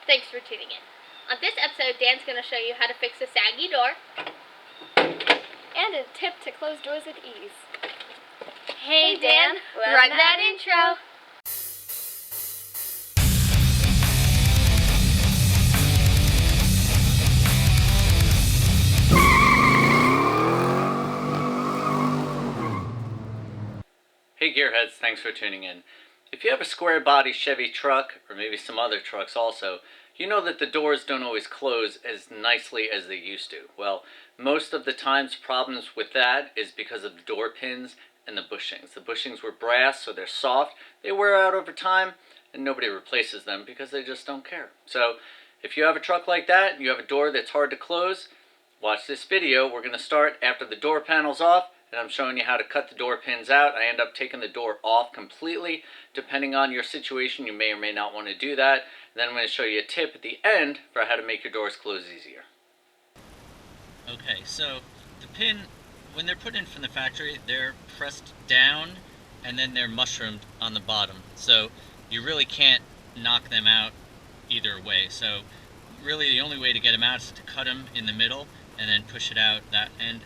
Thanks for tuning in. On this episode, Dan's going to show you how to fix a saggy door. And a tip to close doors with ease. Hey Dan, run that intro. Hey Gearheads, thanks for tuning in. If you have a square body Chevy truck, or maybe some other trucks also, you know that the doors don't always close as nicely as they used to. Well, most of the times problems with that is because of the door pins and the bushings. The bushings were brass, so they're soft, they wear out over time, and nobody replaces them because they just don't care. So, if you have a truck like that, and you have a door that's hard to close, watch this video. We're going to start after the door panel's off, and I'm showing you how to cut the door pins out. I end up taking the door off completely. Depending on your situation, you may or may not want to do that. And then I'm going to show you a tip at the end for how to make your doors close easier. Okay, so the pin, when they're put in from the factory, they're pressed down and then they're mushroomed on the bottom. So you really can't knock them out either way. So really the only way to get them out is to cut them in the middle and then push it out that end,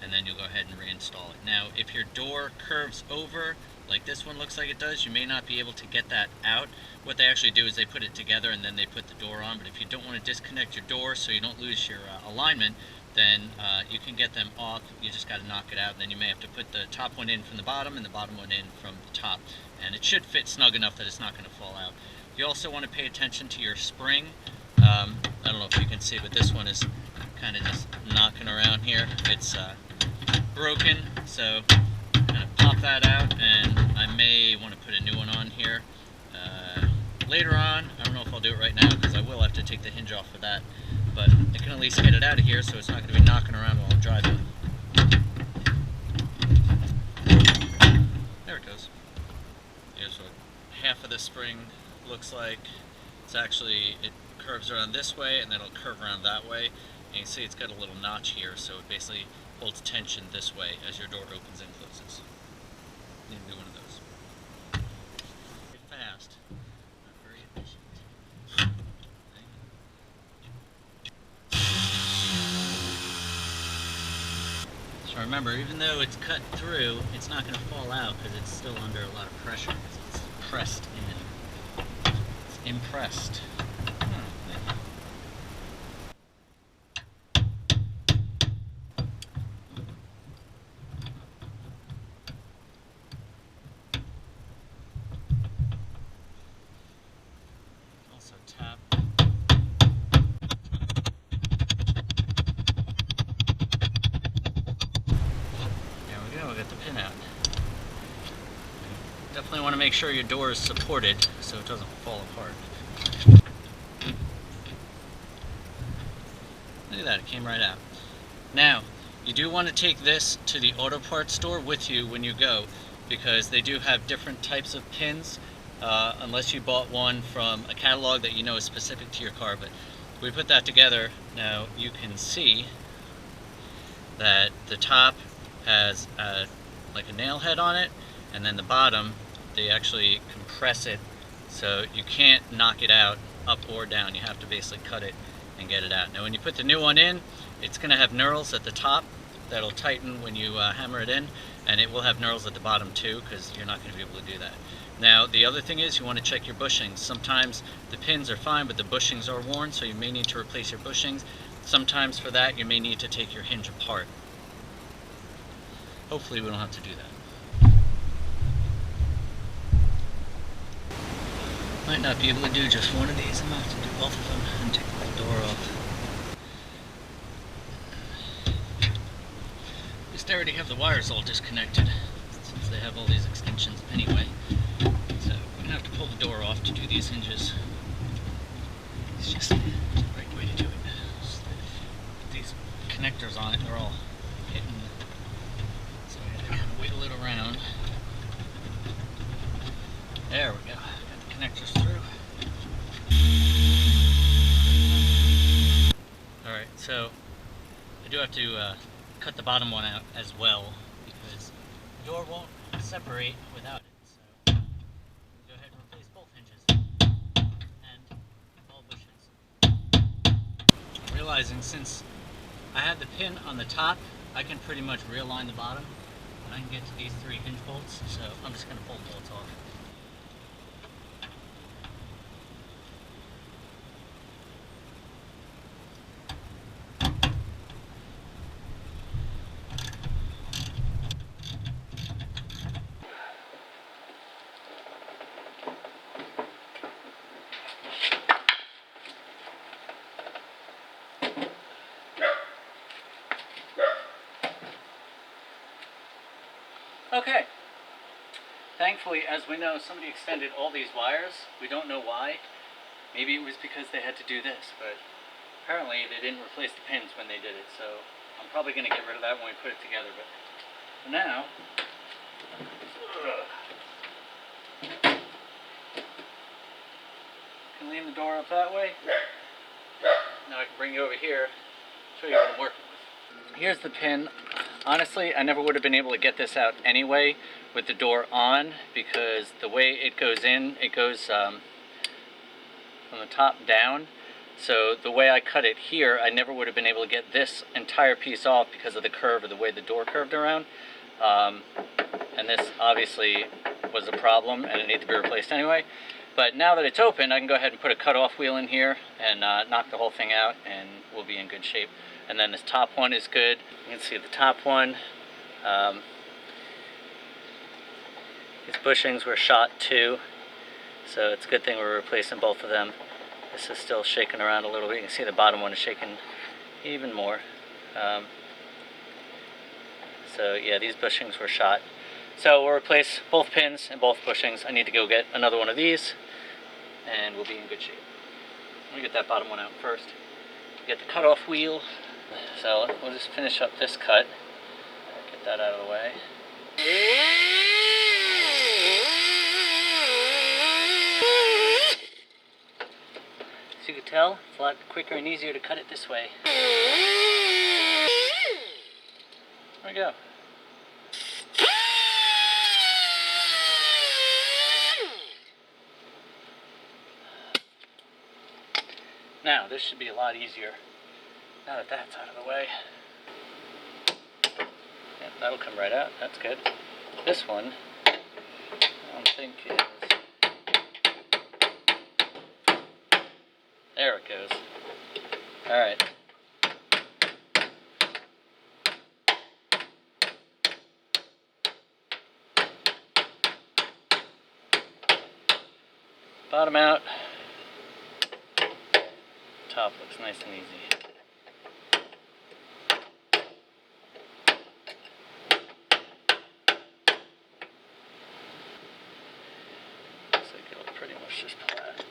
and then you'll go ahead and reinstall it. Now, if your door curves over, like this one looks like it does, you may not be able to get that out. What they actually do is they put it together and then they put the door on, but if you don't want to disconnect your door so you don't lose your alignment, then you can get them off. You just got to knock it out, and then you may have to put the top one in from the bottom and the bottom one in from the top. And it should fit snug enough that it's not going to fall out. You also want to pay attention to your spring. I don't know if you can see, but this one is kind of just knocking around here. It's broken, so kind of pop that out, and I may want to put a new one on here later on. I don't know if I'll do it right now because I will have to take the hinge off for that, but I can at least get it out of here so it's not going to be knocking around while I'm driving. There it goes. Here's what half of the spring looks like. It's actually, it curves around this way and then it'll curve around that way, and you can see it's got a little notch here, so it basically holds tension this way as your door opens and closes. You can do one of those. Very fast, not very efficient. So remember, even though it's cut through, it's not going to fall out because it's still under a lot of pressure because it's pressed in. It's impressed. Tap. There we go, we got the pin out. Definitely want to make sure your door is supported so it doesn't fall apart. Look at that, it came right out. Now, you do want to take this to the auto parts store with you when you go, because they do have different types of pins. Unless you bought one from a catalog that you know is specific to your car, but we put that together. Now you can see that the top has like a nail head on it, and then the bottom, they actually compress it so you can't knock it out up or down. You have to basically cut it and get it out. Now when you put the new one in, it's going to have knurls at the top that'll tighten when you hammer it in, and it will have knurls at the bottom too, because you're not going to be able to do that. Now the other thing is you want to check your bushings. Sometimes the pins are fine, but the bushings are worn, so you may need to replace your bushings. Sometimes for that you may need to take your hinge apart. Hopefully we don't have to do that. Might not be able to do just one of these. I'm going to have to do both of them and take the whole door off. At least I already have the wires all disconnected, since they have all these extensions anyway. So we're going to have to pull the door off to do these hinges. It's just the right way to do it. Just put these connectors on it, they're all hitting, so I had to kind of wiggle it around. There we go. Got the connectors through. Alright, so I do have to cut the bottom one out as well, because the door won't separate without it. So go ahead and replace both hinges. And realizing since I had the pin on the top, I can pretty much realign the bottom. And I can get to these 3 hinge bolts, so I'm just going to pull the bolts off. Okay. Thankfully, as we know, somebody extended all these wires. We don't know why. Maybe it was because they had to do this, but apparently they didn't replace the pins when they did it, so I'm probably going to get rid of that when we put it together. But for now, can lean the door up that way. Now I can bring you over here, show you what I'm working with. Here's the pin. Honestly, I never would have been able to get this out anyway with the door on, because the way it goes in, it goes from the top down. So the way I cut it here, I never would have been able to get this entire piece off because of the curve of the way the door curved around. And this obviously was a problem and it needed to be replaced anyway. But now that it's open, I can go ahead and put a cut-off wheel in here and knock the whole thing out, and we'll be in good shape. And then this top one is good. You can see the top one. These bushings were shot too, so it's a good thing we're replacing both of them. This is still shaking around a little bit. You can see the bottom one is shaking even more. So yeah, these bushings were shot. So we'll replace both pins and both bushings. I need to go get another one of these, and we'll be in good shape. Let me get that bottom one out first. Get the cut-off wheel. So we'll just finish up this cut. Get that out of the way. As you can tell, it's a lot quicker and easier to cut it this way. There we go. Now, this should be a lot easier now that that's out of the way. Yeah, that'll come right out. That's good. This one, I don't think is... There it goes. Alright. Bottom out. Top looks nice and easy. Looks like it'll pretty much just flat.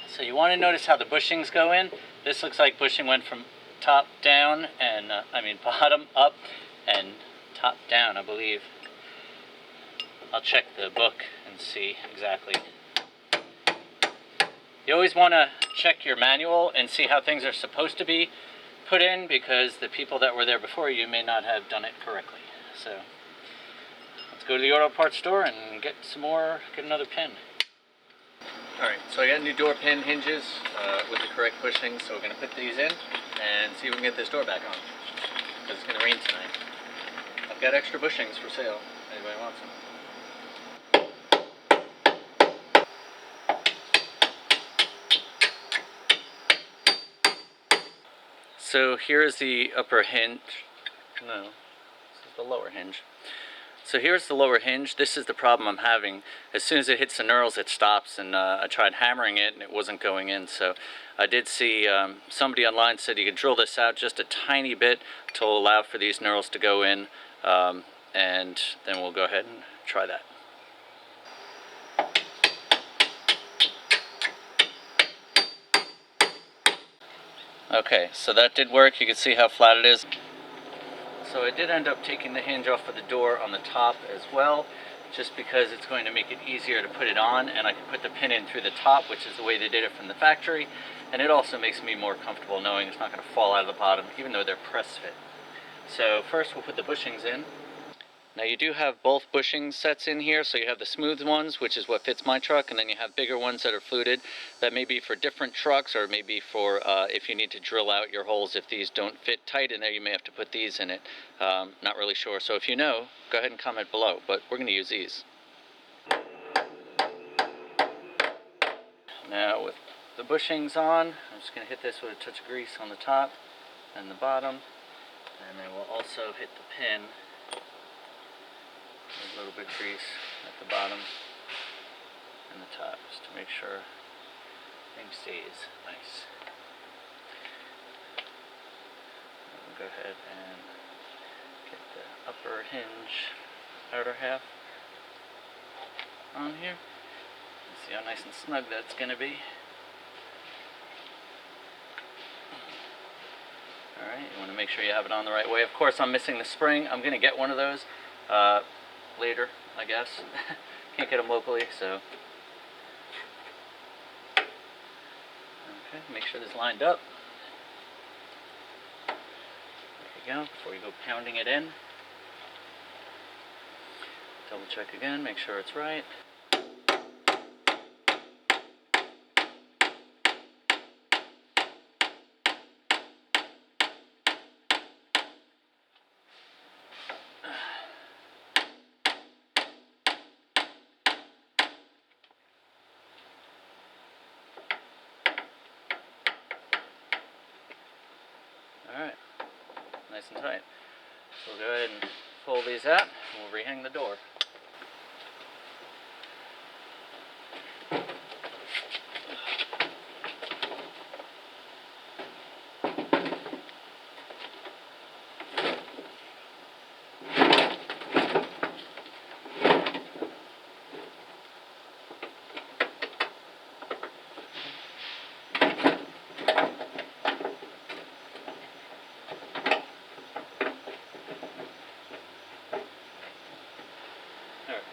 So you want to notice how the bushings go in. This looks like bushing went from top down and bottom up and top down, I believe. I'll check the book and see exactly. You always want to check your manual and see how things are supposed to be put in, because the people that were there before you may not have done it correctly. So let's go to the auto parts store and get another pin. Alright, so I got new door pin hinges with the correct bushings, so we're going to put these in and see if we can get this door back on, because it's going to rain tonight. I've got extra bushings for sale, if anybody wants them. So here is the upper hinge. No, this is the lower hinge. So here's the lower hinge. This is the problem I'm having. As soon as it hits the knurls, it stops, and I tried hammering it and it wasn't going in. So I did see somebody online said you could drill this out just a tiny bit to allow for these knurls to go in, and then we'll go ahead and try that. Okay, so that did work. You can see how flat it is. So I did end up taking the hinge off of the door on the top as well, just because it's going to make it easier to put it on, and I can put the pin in through the top, which is the way they did it from the factory, and it also makes me more comfortable knowing it's not going to fall out of the bottom, even though they're press fit. So first we'll put the bushings in. Now you do have both bushing sets in here, so you have the smooth ones, which is what fits my truck, and then you have bigger ones that are fluted. That may be for different trucks, or maybe for if you need to drill out your holes. If these don't fit tight in there, you may have to put these in it. Not really sure. So if you know, go ahead and comment below, but we're going to use these. Now with the bushings on, I'm just going to hit this with a touch of grease on the top and the bottom, and then we'll also hit the pin. A little bit of grease at the bottom and the top, just to make sure everything stays nice. We'll go ahead and get the upper hinge outer half on here. See how nice and snug that's going to be. Alright, you want to make sure you have it on the right way. Of course, I'm missing the spring. I'm going to get one of those later, I guess. Can't get them locally, so. Okay, make sure this is lined up. There you go, before you go pounding it in. Double check again, make sure it's right. Alright, nice and tight. So we'll go ahead and pull these out and we'll rehang the door.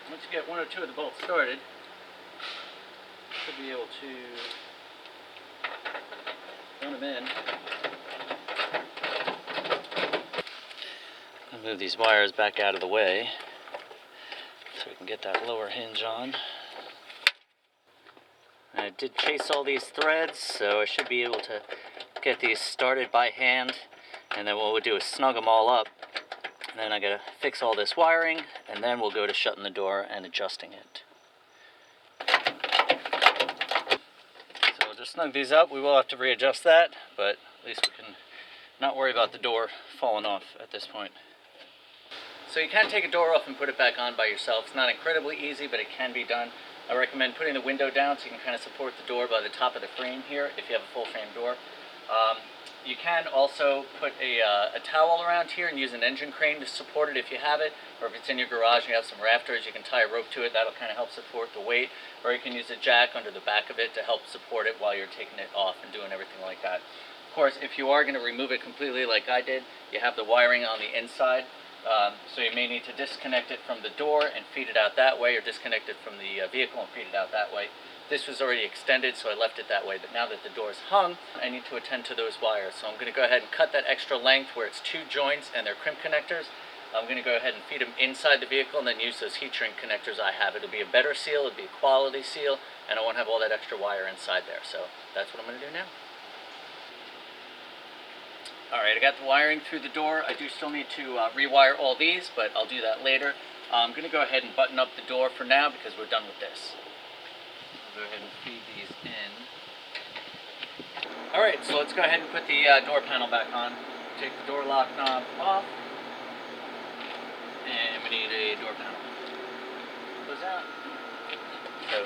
Once you get one or two of the bolts started, you should be able to run them in. I'll move these wires back out of the way so we can get that lower hinge on. I did chase all these threads, so I should be able to get these started by hand, and then what we'll do is snug them all up. And then I gotta fix all this wiring, and then we'll go to shutting the door and adjusting it. So we'll just snug these up. We will have to readjust that, but at least we can not worry about the door falling off at this point. So you can take a door off and put it back on by yourself. It's not incredibly easy, but it can be done. I recommend putting the window down so you can kind of support the door by the top of the frame here if you have a full frame door. You can also put a towel around here and use an engine crane to support it if you have it, or if it's in your garage and you have some rafters, you can tie a rope to it. That'll kind of help support the weight, or you can use a jack under the back of it to help support it while you're taking it off and doing everything like that. Of course, if you are going to remove it completely like I did, you have the wiring on the inside, so you may need to disconnect it from the door and feed it out that way, or disconnect it from the vehicle and feed it out that way. This was already extended, so I left it that way, but now that the door is hung, I need to attend to those wires. So I'm going to go ahead and cut that extra length where it's two joints and they're crimp connectors. I'm going to go ahead and feed them inside the vehicle and then use those heat shrink connectors I have. It'll be a better seal, it'll be a quality seal, and I won't have all that extra wire inside there. So that's what I'm going to do now. Alright, I got the wiring through the door. I do still need to rewire all these, but I'll do that later. I'm going to go ahead and button up the door for now because we're done with this. Go ahead and feed these in. Alright, so let's go ahead and put the door panel back on. Take the door lock knob off. And we need a door panel. Goes out. So,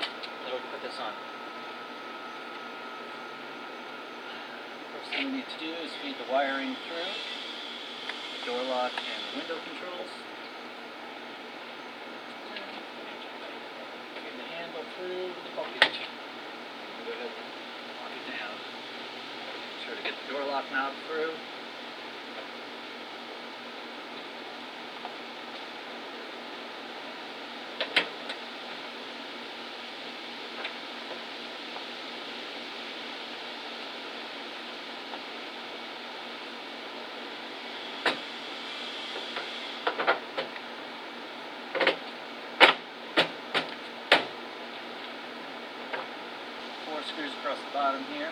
we'll put this on. First thing we need to do is feed the wiring through. The door lock and the window controls. Through the bucket. Go ahead and lock it down. Make sure to get the door lock knob through. screws across the bottom here.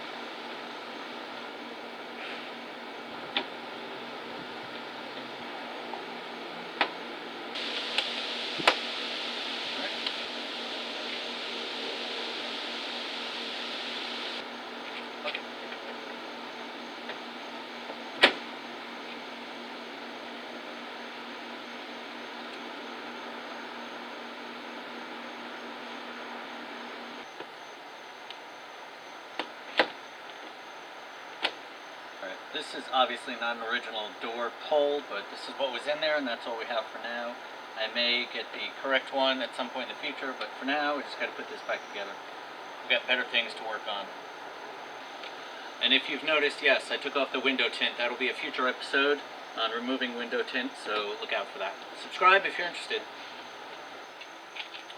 This is obviously not an original door pull, but this is what was in there, and that's all we have for now. I may get the correct one at some point in the future, but for now, we just got to put this back together. We've got better things to work on. And if you've noticed, yes, I took off the window tint. That'll be a future episode on removing window tint, so look out for that. Subscribe if you're interested.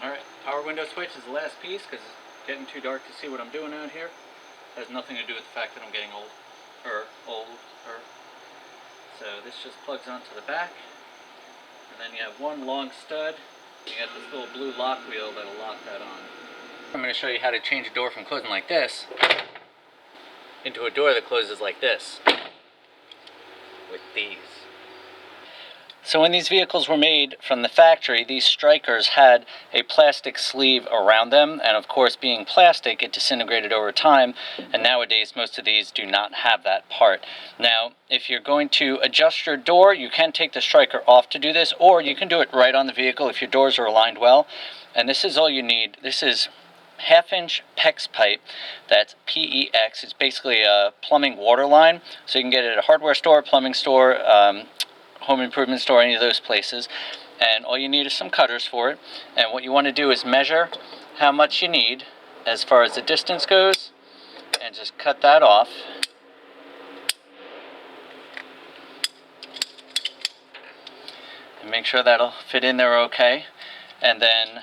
Alright, power window switch is the last piece, because it's getting too dark to see what I'm doing out here. It has nothing to do with the fact that I'm getting older. So this just plugs onto the back, and then you have one long stud. You got this little blue lock wheel that'll lock that on. I'm going to show you how to change a door from closing like this into a door that closes like this with these. So when these vehicles were made from the factory, these strikers had a plastic sleeve around them, and of course, being plastic, it disintegrated over time, and nowadays most of these do not have that part. Now, if you're going to adjust your door, you can take the striker off to do this, or you can do it right on the vehicle if your doors are aligned well, and this is all you need. This is half-inch PEX pipe. That's PEX. It's basically a plumbing water line, so you can get it at a hardware store, plumbing store, home improvement store, any of those places. And all you need is some cutters for it. And what you want to do is measure how much you need as far as the distance goes, and just cut that off. And make sure that'll fit in there okay. And then,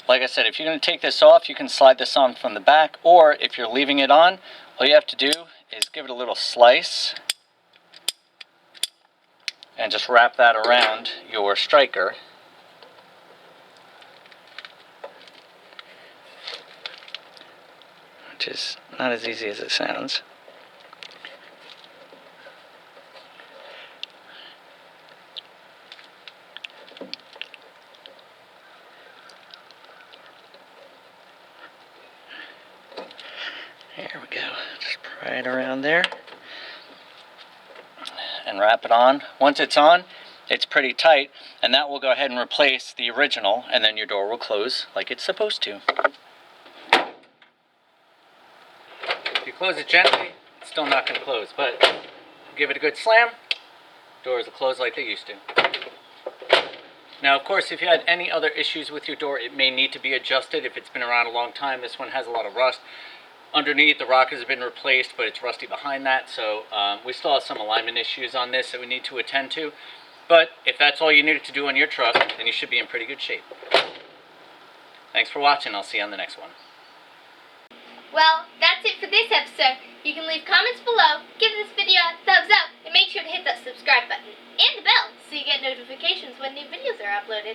like I said, if you're going to take this off, you can slide this on from the back, or if you're leaving it on, all you have to do is give it a little slice and just wrap that around your striker. Which is not as easy as it sounds. There we go. Just pry it around there and wrap it on. Once it's on, it's pretty tight, and that will go ahead and replace the original, and then your door will close like it's supposed to. If you close it gently, it's still not going to close, but give it a good slam, doors will close like they used to. Now, of course, if you had any other issues with your door, it may need to be adjusted. If it's been around a long time, this one has a lot of rust. Underneath, the rockers have been replaced, but it's rusty behind that, so we still have some alignment issues on this that we need to attend to. But if that's all you needed to do on your truck, then you should be in pretty good shape. Thanks for watching. I'll see you on the next one. Well, that's it for this episode. You can leave comments below, give this video a thumbs up, and make sure to hit that subscribe button and the bell so you get notifications when new videos are uploaded.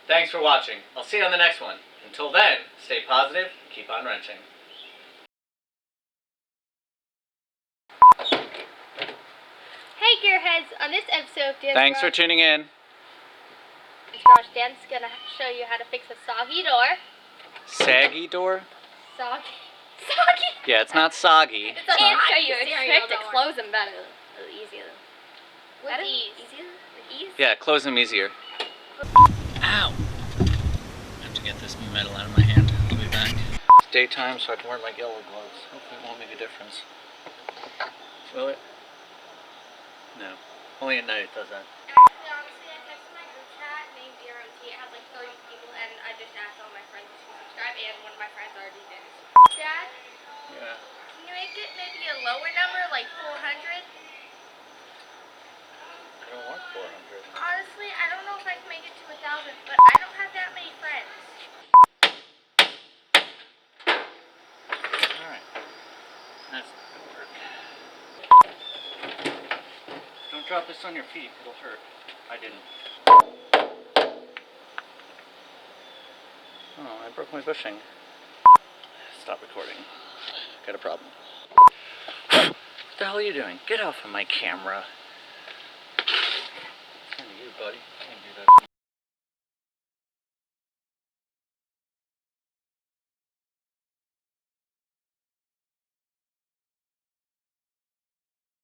Thanks for watching. I'll see you on the next one. Until then, stay positive, keep on wrenching. Hey Gearheads, on this episode of Thanks for tuning in. Dan's gonna show you how to fix a soggy door. Saggy door? Soggy? Yeah, it's not soggy. It's a show you a trick to close them better. Easier. With Better? ease. Easier? With ease? Yeah, close them easier. Ow! I have to get this metal out of my hand. I'll be back. It's daytime, so I can wear my yellow gloves. Hopefully it won't make a difference. Will it? No. Only at night it does that. Actually, honestly, I texted my group chat named DRMT. It has like 30 people, and I just asked all my friends to subscribe, and one of my friends already did. Dad? Yeah. Can you make it maybe a lower number, like 400? I don't want 400. Honestly, I don't know if I can make it to 1,000, but I don't have that many friends. Alright. That's not gonna work. Don't drop this on your feet, it'll hurt. I didn't. Oh, I broke my bushing. Stop. stop recording. Got a problem. What the hell are you doing? Get off of my camera. What's wrong with you, buddy?